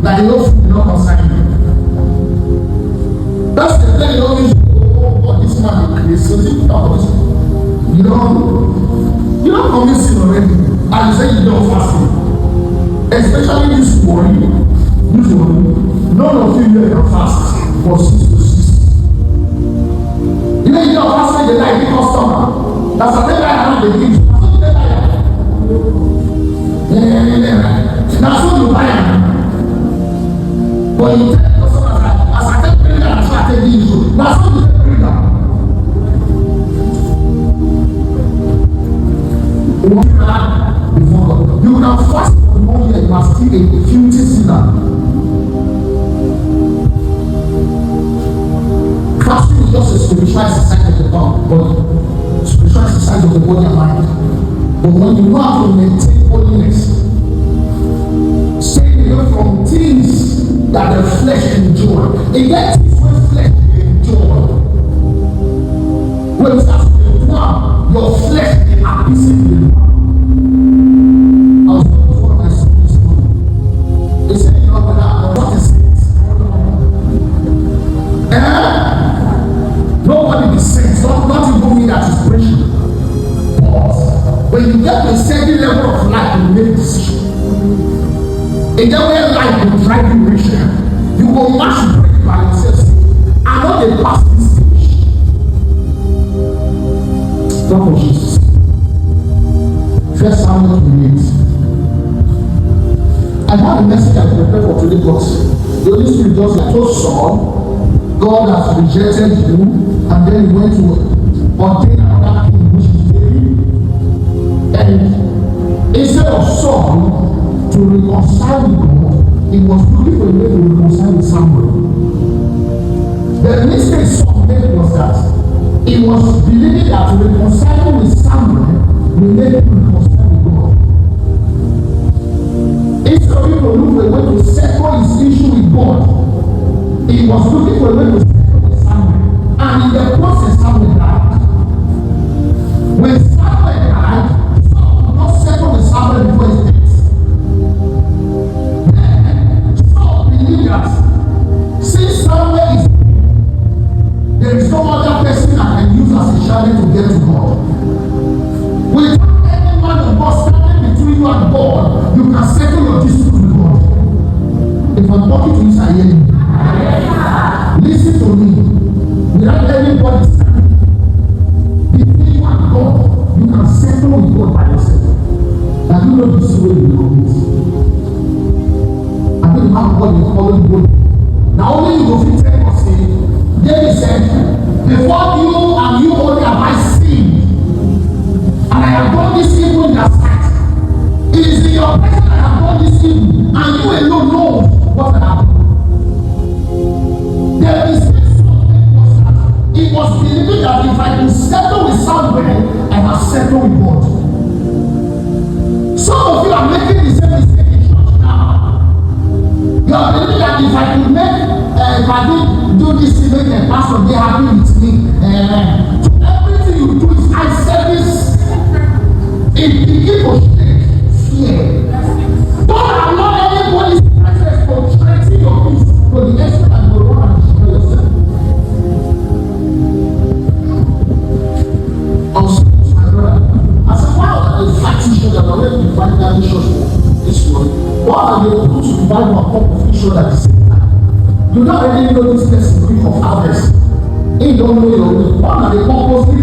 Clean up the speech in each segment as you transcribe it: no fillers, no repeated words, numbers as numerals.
that the whole food not concern you. That's the thing. You always what this man is crazy. So think about this. You don't commit sin already, and you say you don't fasting. Especially this morning, none of you here can fast for 6 to 6. You know you don't fast the night you customer. That's a thing I have the gift. That's what you buy. But you tell customers that as I take bring that, as I take this, that's what you bring that. Before God, you can fast for 1 year, you are still a filthy sinner. Fasting is just a spiritual exercise of the body, spiritual exercise of the body and mind. But when you know how to maintain holiness, staying away from things that the flesh enjoy, it gets when flesh enjoy. When you start to do your flesh is appeasing you. I was talking to one of my students this morning. They said, you know, what is it? Nobody is saints, not even me that is preaching. But when you get to a certain level of life, you make decisions. In that way, life will drive you rich. You will mass break by yourself. I'm not a past this stage. Talk of Jesus. First Samuel 28. I have a message I prepared for today, but the Holy Spirit just like told Saul, God has rejected you, and then he went to ordain another king, which is David. And instead of Saul to reconcile with God, he was looking for a way to reconcile with Samuel. The mistake Saul made was that he was believing that reconciling with Samuel will make him reconcile with God. Instead of him to look for a way to settle his issue with God, he was looking for a way to settle with Samuel. And in the process, Samuel died. When Samuel died, Saul could not settle with Samuel before his death. Since Samuel is there is no other person I can use as a channel to get to God. Without any man of God standing between you and God, you can settle your dispute with God. If I'm talking to you, I hear you. Listen to me. Without anybody standing between you and God, you can settle with God by yourself. Now you know this way you commit. I think how God is calling God. Now only you go fit tell us say, David said, before you and you only have I sinned, and I have done this evil in your sight. It is in your presence I have done this evil, and you alone know what happened. There is this something was that it was believing that if I can settle with somewhere, I have settled with God. Some of you are making the same mistake in church now. You are believing that if I could make if I did do this to make a pastor be happy with me, so everything you do is eye service. It begins to fear. Don't allow anybody's presence to threaten your peace to the extent that you run and destroy yourself. Also, my brother, I said, why are the fighting show that already divided that church this world? Why are they able to divide one cup of fish at the same time? You don't already know this person week of harvest. He don't know your week. One of the purposely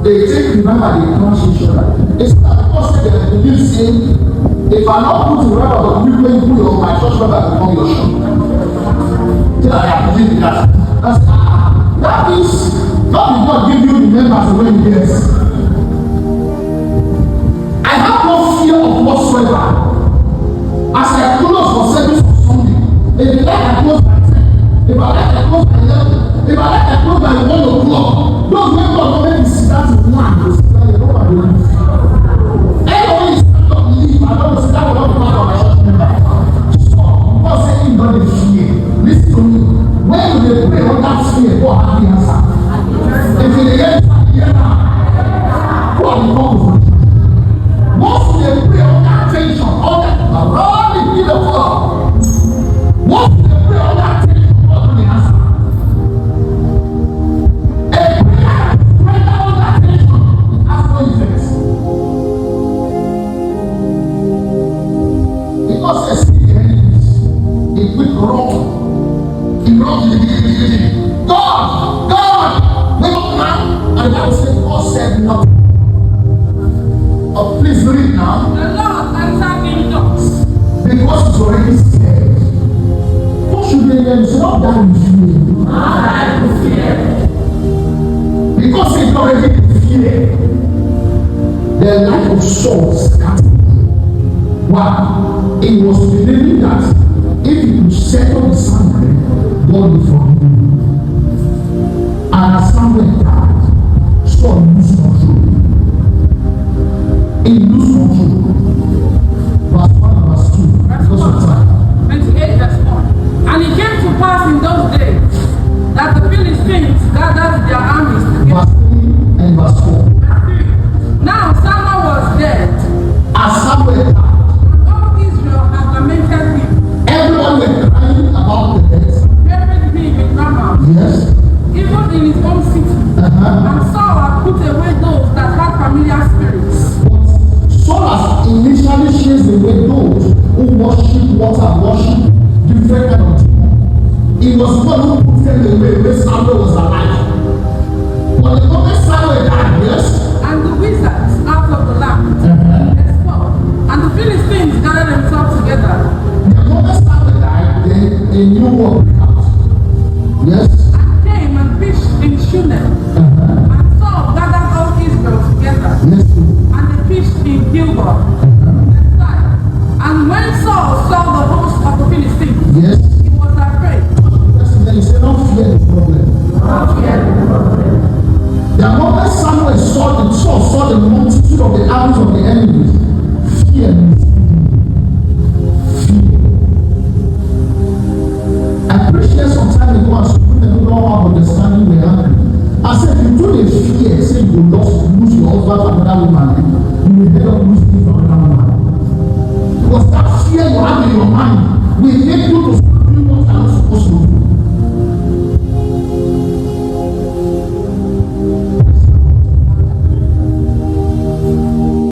they take remember they crush each other. It's not because they believe saying if I not put to remember the week when you put your my church member become your shop. Tell I believe that. That means God did not give you the members when you get. I have no fear of whatsoever. As I close for service on Sunday, if you like I close by 10, if I like I close by 11, if I like I close by 1 o'clock, those members don't make me sit down to 1, they sit down, they don't want to leave. Anybody is stand up leave, I don't sit down without the part of my church member. So, God said in God they fear. Listen to me. When you pray on that fear, God has the answer. If you get it, hear now. God will come with you. Once you pray on that tension, on that, around the hill of God, did. God, wake up now. And the Bible says God said nothing. Please read now. The Lord answered him thus. Because it's already said. What should they then say? Not that in fear. Not that in fear. Because it's already in fear. The life of Saul scattered. Why? It was believing that if he could settle the Samuel, God would forgive him. And as Samuel died, Saul lose control. He lose control. Verse 1 and verse 2. Because of time. 28 verse 1. And it came to pass in those days that the Philistines gathered their armies together. Verse 3 and verse 4. Verse 3. Now Samuel was dead. As Samuel died, All Israel had lamented him. everyone were crying about the death. Buried him in Ramah, Yes. even in his own city. And Saul had put away those that had familiar spirits. But Saul has initially chased away those who worship water, worship different kind of things. It was God who put them away when Samuel was alive. But the moment Samuel died, yes. And the wizards out of the land. Verse 4. And the Philistines gathered themselves together. The moment Samuel died, then a new war.